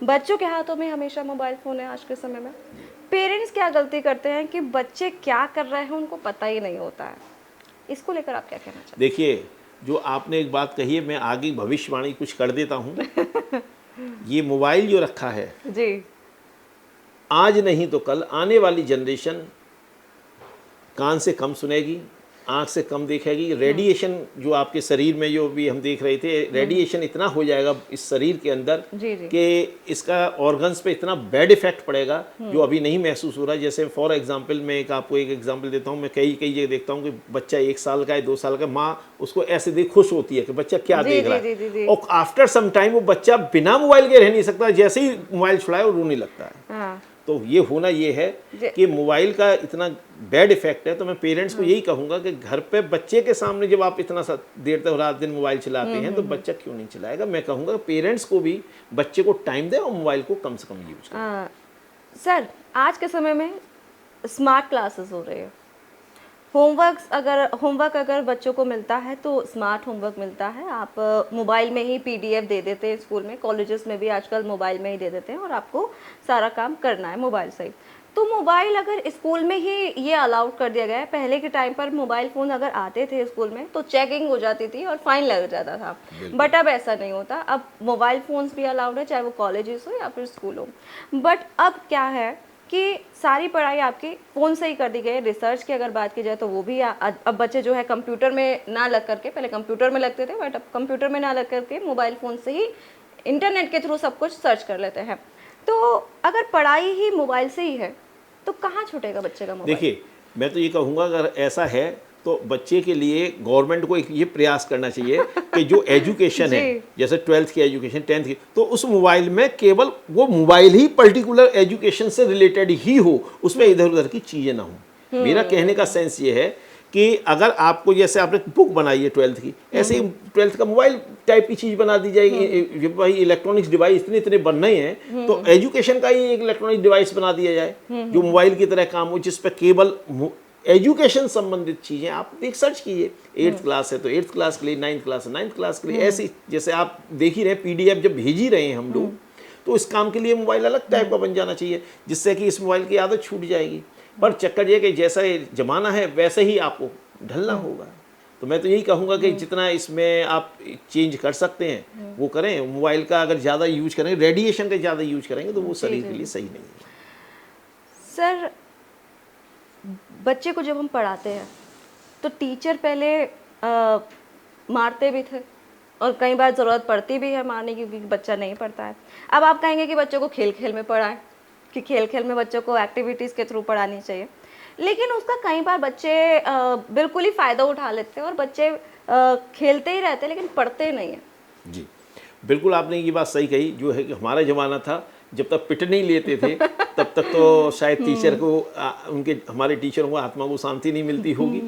बच्चों के हाथों में हमेशा मोबाइल फ़ोन है आज के समय में। पेरेंट्स क्या गलती करते हैं कि बच्चे क्या कर रहे हैं उनको पता ही नहीं होता है। इसको लेकर आप क्या कहना चाहते हैं? देखिए, जो आपने एक बात कही है, मैं आगे भविष्यवाणी कुछ कर देता हूँ। ये मोबाइल जो रखा है जी, आज नहीं तो कल आने वाली जनरेशन कान से कम सुनेगी, आँख से कम देखेगी। रेडिएशन जो आपके शरीर में जो भी हम देख रहे थे, रेडिएशन इतना हो जाएगा इस शरीर के अंदर कि इसका ऑर्गन्स पे इतना बैड इफेक्ट पड़ेगा जो अभी नहीं महसूस हो रहा है। जैसे फॉर एग्जांपल, मैं आपको एक एग्जांपल देता हूँ। मैं कई जगह देखता हूँ कि बच्चा 1 साल का है, 2 साल का, माँ उसको ऐसे देख खुश होती है कि बच्चा क्या देख रहा है, और आफ्टर सम टाइम वो बच्चा बिना मोबाइल के रह नहीं सकता। जैसे ही मोबाइल छुड़ाए वो रोने लगता है। तो ये होना ये है कि मोबाइल का इतना बैड इफेक्ट है। तो मैं पेरेंट्स को यही कहूँगा कि घर पे बच्चे के सामने जब आप इतना देर तक रात दिन मोबाइल चलाते हैं तो बच्चा क्यों नहीं चलाएगा। मैं कहूँगा पेरेंट्स को भी बच्चे को टाइम दें और मोबाइल को कम से कम यूज करें। सर, आज के समय में स्मार्ट क्लासेस हो रहे हैं। होमवर्क अगर बच्चों को मिलता है तो स्मार्ट होमवर्क मिलता है। आप मोबाइल में ही पीडीएफ दे देते हैं स्कूल में, कॉलेजेस में भी आजकल मोबाइल में ही दे देते हैं और आपको सारा काम करना है मोबाइल से ही। तो मोबाइल अगर स्कूल में ही ये अलाउड कर दिया गया है, पहले के टाइम पर मोबाइल फ़ोन अगर आते थे स्कूल में तो चेकिंग हो जाती थी और फाइन लग जाता था, बट अब ऐसा नहीं होता। अब मोबाइल फ़ोन्स भी अलाउड है, चाहे वो कॉलेजेस हो या फिर स्कूल हो। बट अब क्या है कि सारी पढ़ाई आपकी फ़ोन से ही कर दी गई है। रिसर्च की अगर बात की जाए तो वो भी अब बच्चे जो है कंप्यूटर में ना लग करके, पहले कंप्यूटर में लगते थे बट अब कंप्यूटर में ना लग करके मोबाइल फ़ोन से ही इंटरनेट के थ्रू सब कुछ सर्च कर लेते हैं। तो अगर पढ़ाई ही मोबाइल से ही है तो कहाँ छूटेगा बच्चे का मोबाइल? देखिए, मैं तो ये कहूँगा अगर ऐसा है तो बच्चे के लिए गवर्नमेंट को एक ये प्रयास करना चाहिए कि जो एजुकेशन है, जैसे 12th की एजुकेशन, 10th की, तो उस मोबाइल में केवल वो मोबाइल ही पर्टिकुलर एजुकेशन से रिलेटेड ही हो, उसमें इधर उधर की चीज़ें ना हो। मेरा कहने का सेंस ये है कि अगर आपको, जैसे आपने बुक बनाई है 12th की, ऐसे ही 12th का मोबाइल टाइप की चीज़ बना दी जाएगी। भाई इलेक्ट्रॉनिक्स डिवाइस इतने बन रहे हैं तो एजुकेशन का ही एक इलेक्ट्रॉनिक डिवाइस बना दिया जाए जो मोबाइल की तरह काम हो, जिस पर केवल एजुकेशन संबंधित चीज़ें आप देख सर्च कीजिए। 8th क्लास है तो 8th क्लास के लिए, 9th क्लास है 9th क्लास के लिए, ऐसी जैसे आप देख ही रहे पीडीएफ जब भेज ही रहे हैं हम लोग, तो इस काम के लिए मोबाइल अलग टाइप का बन जाना चाहिए जिससे कि इस मोबाइल की आदत छूट जाएगी। पर चक्कर ये कि जैसा ज़माना है वैसे ही आपको ढलना होगा। तो मैं तो यही कहूँगा कि जितना इसमें आप चेंज कर सकते हैं वो करें। मोबाइल का अगर ज़्यादा यूज करेंगे, रेडिएशन का ज़्यादा यूज करेंगे तो वो शरीर के लिए सही नहीं है। सर, बच्चे को जब हम पढ़ाते हैं तो टीचर पहले मारते भी थे और कई बार ज़रूरत पड़ती भी है मारने की क्योंकि बच्चा नहीं पढ़ता है। अब आप कहेंगे कि बच्चों को खेल खेल में पढ़ाएं, कि खेल खेल में बच्चों को एक्टिविटीज़ के थ्रू पढ़ानी चाहिए, लेकिन उसका कई बार बच्चे बिल्कुल ही फ़ायदा उठा लेते हैं और बच्चे खेलते ही रहते हैं लेकिन पढ़ते नहीं हैं। जी, बिल्कुल आपने ये बात सही कही। जो है कि हमारा ज़माना था जब तक पिट नहीं लेते थे तब तक तो शायद टीचर को उनके हमारे टीचरों को आत्मा को शांति नहीं मिलती होगी।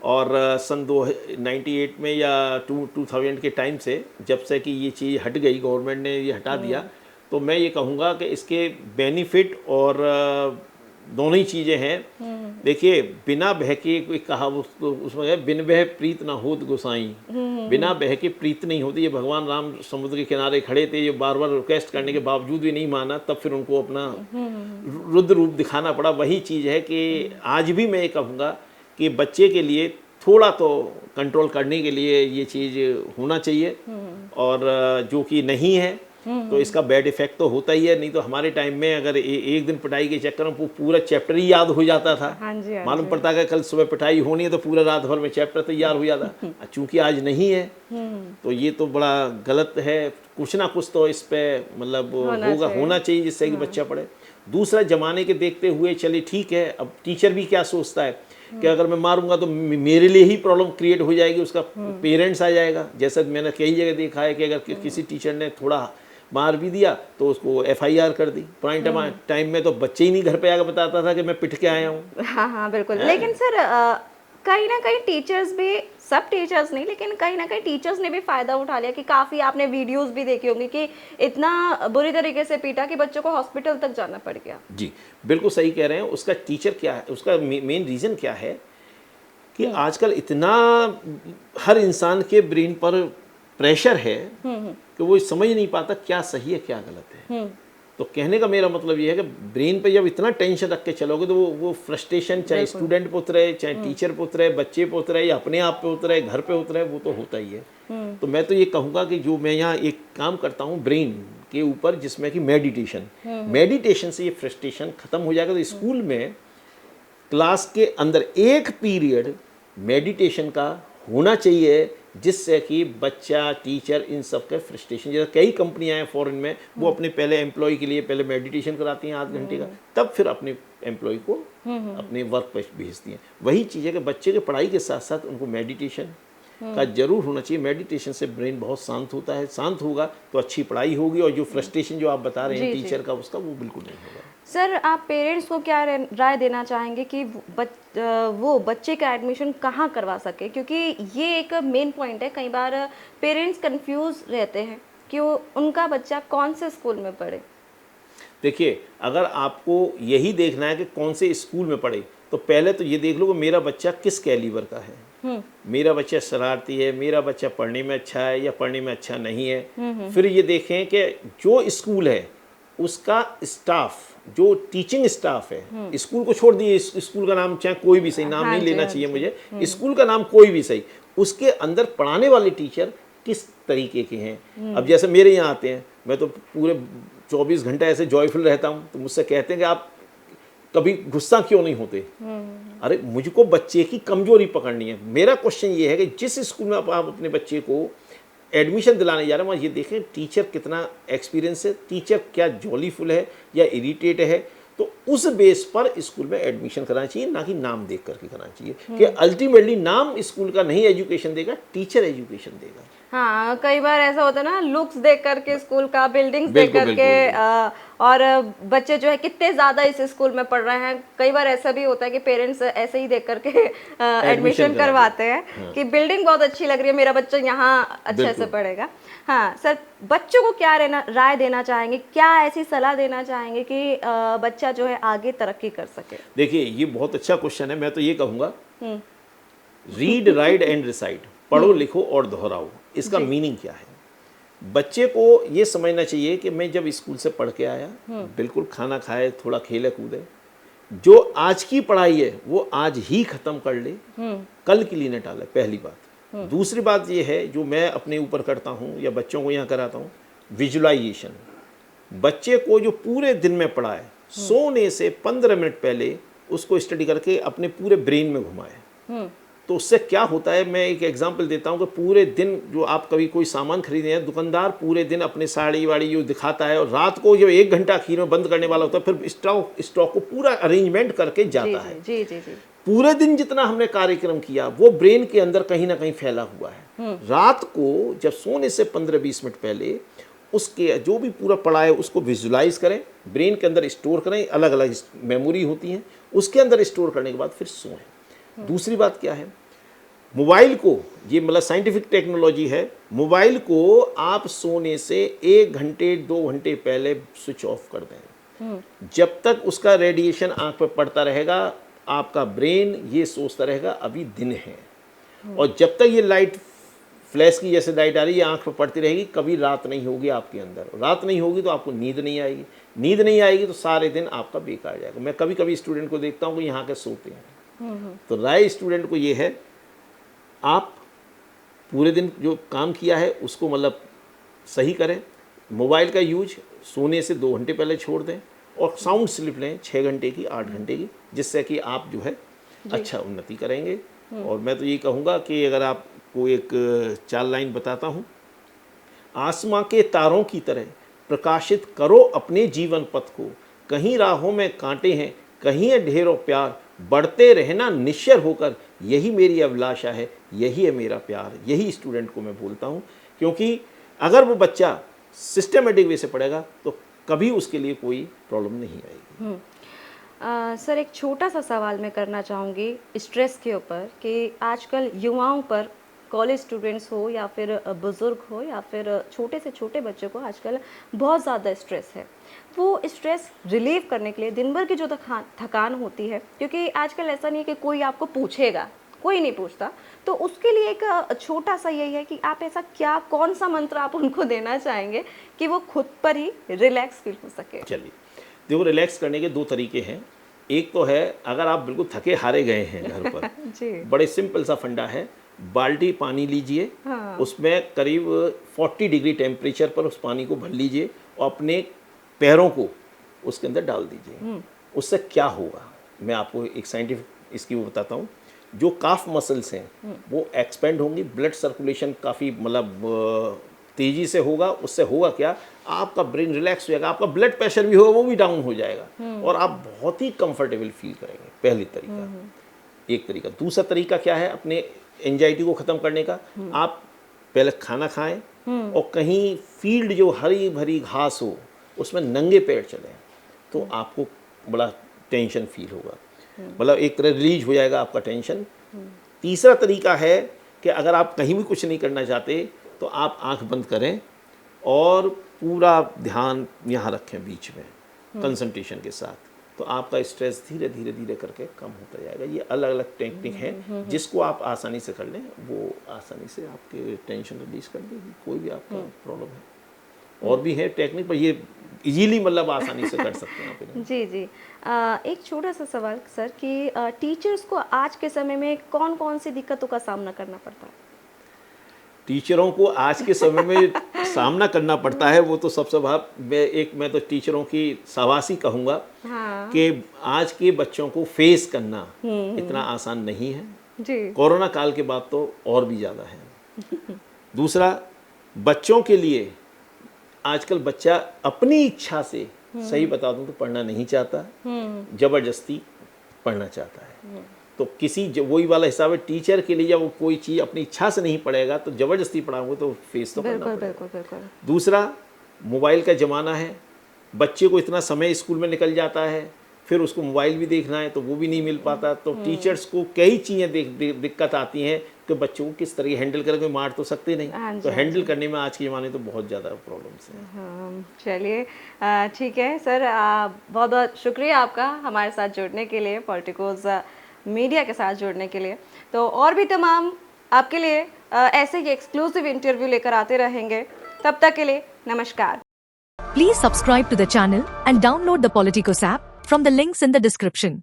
और सन 98 में या 2000 के टाइम से जब से कि ये चीज़ हट गई, गवर्नमेंट ने ये हटा दिया, तो मैं ये कहूँगा कि इसके बेनिफिट और दोनों ही चीज़ें हैं। देखिए, बिना बह के कोई कहावत उसमें है, बिन बह प्रीत ना होत गोसाई। बिना बह के प्रीत नहीं होती। ये भगवान राम समुद्र के किनारे खड़े थे, ये बार बार रिक्वेस्ट करने के बावजूद भी नहीं माना, तब फिर उनको अपना रुद्र रूप दिखाना पड़ा। वही चीज़ है कि आज भी मैं ये कहूँगा कि बच्चे के लिए थोड़ा तो कंट्रोल करने के लिए ये चीज़ होना चाहिए, और जो कि नहीं है तो इसका बैड इफेक्ट तो होता ही है। नहीं तो हमारे टाइम में अगर एक दिन पिटाई के चक्कर में पूरा चैप्टर ही याद हो जाता था। मालूम पड़ता है कि कल सुबह पिटाई होनी है तो पूरा रात भर में चैप्टर तैयार हो जाता। चूंकि आज नहीं है तो ये तो बड़ा गलत है। कुछ ना कुछ तो इस पे मतलब होना चाहिए जिससे कि बच्चा पढ़े। दूसरा, जमाने के देखते हुए चलिए ठीक है, अब टीचर भी क्या सोचता है कि अगर मैं मारूंगा तो मेरे लिए ही प्रॉब्लम क्रिएट हो जाएगी, उसका पेरेंट्स आ जाएगा। जैसा मैंने कई जगह देखा है कि अगर किसी टीचर ने थोड़ा मार भी दिया तो उसको FIR कर दी। पुराने टाइम में तो बच्चे ही नहीं घर पे आकर बताता था कि मैं पिट के आया हूँ। हाँ हाँ बिल्कुल। लेकिन सर कहीं ना कहीं टीचर्स भी, सब टीचर्स नहीं लेकिन कहीं ना कहीं टीचर्स ने भी फायदा उठा लिया कि काफी आपने वीडियोस भी देखी होंगी कि इतना बुरी तरीके से पीटा कि बच्चों को हॉस्पिटल तक जाना पड़ गया। जी बिल्कुल सही कह रहे हैं। उसका टीचर क्या है, उसका मेन रीज़न क्या है कि आजकल इतना हर इंसान के ब्रेन पर प्रेशर है कि वो समझ नहीं पाता क्या सही है क्या गलत है। तो कहने का मेरा मतलब ये है कि ब्रेन पे जब इतना टेंशन रख के चलोगे तो वो फ्रस्ट्रेशन चाहे स्टूडेंट पे उतरे, चाहे टीचर पे उतरे, बच्चे पे उतरे या अपने आप पे उतरे, घर पे उतरे, वो तो होता ही है। तो मैं तो ये कहूँगा कि जो मैं यहाँ एक काम करता हूँ ब्रेन के ऊपर, जिसमें कि मेडिटेशन से ये फ्रस्ट्रेशन खत्म हो जाएगा। तो स्कूल में क्लास के अंदर एक पीरियड मेडिटेशन का होना चाहिए, जिससे कि बच्चा, टीचर, इन सब के फ्रस्ट्रेशन, जैसे कई कंपनियां हैं फॉरेन में, वो अपने पहले एम्प्लॉय के लिए पहले मेडिटेशन कराती हैं आध घंटे का, तब फिर अपने एम्प्लॉय को अपने वर्क पर भेजती हैं। वही चीज़ है कि बच्चे के पढ़ाई के साथ साथ उनको मेडिटेशन का जरूर होना चाहिए। मेडिटेशन से ब्रेन बहुत शांत होता है, शांत होगा तो अच्छी पढ़ाई होगी, और जो फ्रस्ट्रेशन जो आप बता रहे हैं टीचर का, उसका वो बिल्कुल नहीं होगा। सर आप पेरेंट्स को क्या राय देना चाहेंगे कि वो बच्चे का एडमिशन कहाँ करवा सके, क्योंकि ये एक मेन पॉइंट है। कई बार पेरेंट्स कंफ्यूज रहते हैं कि वो उनका बच्चा कौन से स्कूल में पढ़े। देखिए, अगर आपको यही देखना है कि कौन से स्कूल में पढ़े, तो पहले तो ये देख लो कि मेरा बच्चा किस कैलिबर का है। मेरा बच्चा शरारती है, मेरा बच्चा पढ़ने में अच्छा है या पढ़ने में अच्छा नहीं है। फिर ये देखें कि जो स्कूल है उसका स्टाफ, जो टीचिंग स्टाफ है, स्कूल को छोड़ दिए, स्कूल का नाम चाहे कोई भी सही, नाम नहीं लेना चाहिए मुझे, स्कूल का नाम कोई भी सही, उसके अंदर पढ़ाने वाले टीचर किस तरीके के हैं। अब जैसे मेरे यहाँ आते हैं, मैं तो पूरे 24 घंटा ऐसे जॉयफुल रहता हूँ, तो मुझसे कहते हैं कि आप कभी गुस्सा क्यों नहीं होते। अरे मुझको बच्चे की कमजोरी पकड़नी है। मेरा क्वेश्चन ये है कि जिस स्कूल में आप अपने बच्चे को एडमिशन दिलाने जा रहे हैं, वहाँ ये देखें टीचर कितना एक्सपीरियंस है, टीचर क्या जॉलीफुल है या इरिटेट है, तो उस बेस पर स्कूल में एडमिशन कराना चाहिए, ना कि नाम देख करके कराना चाहिए। कि अल्टीमेटली नाम स्कूल का नहीं एजुकेशन देगा, टीचर एजुकेशन देगा। हाँ, कई बार ऐसा होता है ना, लुक्स देख करके स्कूल का, बिल्डिंग्स देख करके, और बच्चे जो है कितने ज्यादा इस स्कूल में पढ़ रहे हैं। कई बार ऐसा भी होता है कि पेरेंट्स ऐसे ही देख करके एडमिशन करवाते हैं। हाँ। कि बिल्डिंग बहुत अच्छी लग रही है, मेरा बच्चा यहाँ अच्छे से पढ़ेगा। हाँ सर, बच्चों को क्या राय देना चाहेंगे, क्या ऐसी सलाह देना चाहेंगे कि बच्चा जो है आगे तरक्की कर सके? देखिए, ये बहुत अच्छा क्वेश्चन है। मैं तो ये कहूँगा, रीड, राइट एंड रिसाइट, पढ़ो, लिखो और दोहराओ। इसका मीनिंग क्या है? बच्चे को ये समझना चाहिए कि मैं जब स्कूल से पढ़ के आया, बिल्कुल खाना खाए, थोड़ा खेले कूदे, जो आज की पढ़ाई है वो आज ही खत्म कर ले, कल के लिए न टाले, पहली बात। दूसरी बात ये है, जो मैं अपने ऊपर करता हूँ या बच्चों को यहाँ कराता हूँ, विजुअलाइजेशन। बच्चे को जो पूरे दिन में पढ़ा है, सोने से 15 मिनट पहले उसको स्टडी करके अपने पूरे ब्रेन में घुमाए। तो उससे क्या होता है, मैं एक एग्जांपल देता हूँ कि पूरे दिन जो आप कभी कोई सामान खरीदे हैं, दुकानदार पूरे दिन अपने साड़ी वाड़ी जो दिखाता है, और रात को जब 1 घंटा आखिर में बंद करने वाला होता है, फिर स्टॉक को पूरा अरेंजमेंट करके जाता है। जी जी जी। पूरे दिन जितना हमने कार्यक्रम किया वो ब्रेन के अंदर कहीं ना कहीं फैला हुआ है। रात को जब सोने से 15-20 मिनट पहले उसके जो भी पूरा पढ़ा है उसको विजुलाइज करें, ब्रेन के अंदर स्टोर करें, अलग अलग मेमोरी होती हैं, उसके अंदर स्टोर करने के बाद फिर सोएं। दूसरी बात क्या है, मोबाइल को, ये मतलब साइंटिफिक टेक्नोलॉजी है, मोबाइल को आप सोने से 1 घंटे 2 घंटे पहले स्विच ऑफ कर दें। जब तक उसका रेडिएशन आंख पे पड़ता रहेगा, आपका ब्रेन ये सोचता रहेगा अभी दिन है, और जब तक ये लाइट फ्लैश की जैसे लाइट आ रही है आंख पे पड़ती रहेगी, कभी रात नहीं होगी आपके अंदर। रात नहीं होगी तो आपको नींद नहीं आएगी, नींद नहीं आएगी तो सारे दिन आपका बेकार जाएगा। मैं कभी कभी स्टूडेंट को देखता हूँ कि यहाँ के सोते हैं। तो राय स्टूडेंट को ये है, आप पूरे दिन जो काम किया है उसको मतलब सही करें। मोबाइल का यूज सोने से 2 घंटे पहले छोड़ दें, और साउंड स्लिप लें 6 घंटे की, 8 घंटे की, जिससे कि आप जो है अच्छा उन्नति करेंगे। और मैं तो ये कहूँगा कि अगर आपको एक 4 लाइन बताता हूँ, आसमां के तारों की तरह प्रकाशित करो अपने जीवन पथ को, कहीं राहों में कांटे हैं, कहीं है ढेरों प्यार, बढ़ते रहना निश्चय होकर, यही मेरी अभिलाषा है, यही है मेरा प्यार, यही स्टूडेंट को मैं बोलता हूँ। क्योंकि अगर वो बच्चा सिस्टमेटिक वे से पढ़ेगा तो कभी उसके लिए कोई प्रॉब्लम नहीं आएगी। सर एक छोटा सा सवाल मैं करना चाहूँगी स्ट्रेस के ऊपर कि आजकल युवाओं पर, कॉलेज स्टूडेंट्स हो या फिर बुज़ुर्ग हो या फिर छोटे से छोटे बच्चों को आजकल बहुत ज़्यादा स्ट्रेस है। वो स्ट्रेस रिलीव करने के लिए दिन भर की जो थकान होती है, क्योंकि आजकल ऐसा नहीं है कि कोई आपको पूछेगा, कोई नहीं पूछता, तो उसके लिए एक छोटा सा यही है कि आप ऐसा क्या, कौन सा मंत्र आप उनको देना चाहेंगे कि वो खुद पर ही रिलैक्स फील हो सके? चलिए, देखो रिलैक्स करने के दो तरीके हैं। एक तो है अगर आप बिल्कुल थके हारे गए हैं घर पर जी। बड़े सिंपल सा फंडा है, बाल्टी पानी लीजिए, हाँ। उसमें करीब 40 डिग्री टेम्परेचर पर उस पानी को भर लीजिए और अपने पैरों को उसके अंदर डाल दीजिए। उससे क्या होगा मैं आपको एक साइंटिफिक इसकी वो बताता हूँ। जो काफ मसल्स हैं वो एक्सपेंड होंगी, ब्लड सर्कुलेशन काफ़ी मतलब तेज़ी से होगा। उससे होगा क्या, आपका ब्रेन रिलैक्स हो जाएगा, आपका ब्लड प्रेशर भी होगा वो भी डाउन हो जाएगा और आप बहुत ही कंफर्टेबल फील करेंगे। पहली तरीका, एक तरीका। दूसरा तरीका क्या है अपने एंजाइटी को ख़त्म करने का, आप पहले खाना खाएं और कहीं फील्ड जो हरी भरी घास हो उसमें नंगे पैर चलें तो आपको बड़ा टेंशन फील होगा, मतलब एक तरह रिलीज हो जाएगा आपका टेंशन। तीसरा तरीका है कि अगर आप कहीं भी कुछ नहीं करना चाहते तो आप आंख बंद करें और पूरा ध्यान यहाँ रखें बीच में कंसंट्रेशन के साथ, तो आपका स्ट्रेस धीरे धीरे धीरे करके कम होता जाएगा। ये अलग अलग टेक्निक है जिसको आप आसानी से कर लें, वो आसानी से आपके टेंशन रिलीज कर देगी, कोई भी आपका प्रॉब्लम है। और भी है टेक्निक पर ये इजीली मतलब आसानी से कर सकते हैं आप। जी जी। एक छोटा सा सवाल सर कि टीचर्स को आज के समय में कौन कौन सी दिक्कतों का सामना करना पड़ता है? टीचरों को आज के समय में सामना करना पड़ता है वो तो सबसे मैं तो टीचरों की शाबाशी कहूँगा। हाँ। कि आज के बच्चों को फेस करना इतना आसान नहीं है जी। कोरोना काल के बाद तो और भी ज़्यादा है। दूसरा, बच्चों के लिए आजकल बच्चा अपनी इच्छा से, सही बता दूं तो पढ़ना नहीं चाहता, जबरदस्ती पढ़ना चाहता है। तो किसी वही वाला हिसाब है, टीचर के लिए जब वो कोई चीज़ अपनी इच्छा से नहीं पढ़ेगा तो जबरदस्ती पढ़ाओगे तो फेस तो करना पड़ेगा। दूसरा, मोबाइल का ज़माना है, बच्चे को इतना समय स्कूल में निकल जाता है, फिर उसको मोबाइल भी देखना है तो वो भी नहीं मिल पाता, तो टीचर्स को कई चीज़ें दिक्कत आती हैं कि बच्चों को किस तरह हैंडल करें, कोई मार तो सकते नहीं, तो हैंडल करने में आज के ज़माने तो बहुत ज़्यादा प्रॉब्लम्स हैं। चलिए ठीक है सर, बहुत बहुत शुक्रिया आपका हमारे साथ जुड़ने के लिए, पॉलिटिकोस मीडिया के साथ जुड़ने के लिए। तो और भी तमाम आपके लिए ऐसे ही एक्सक्लूसिव इंटरव्यू लेकर आते रहेंगे, तब तक के लिए नमस्कार। Please subscribe to the channel and download the Politicos app from the links in the description.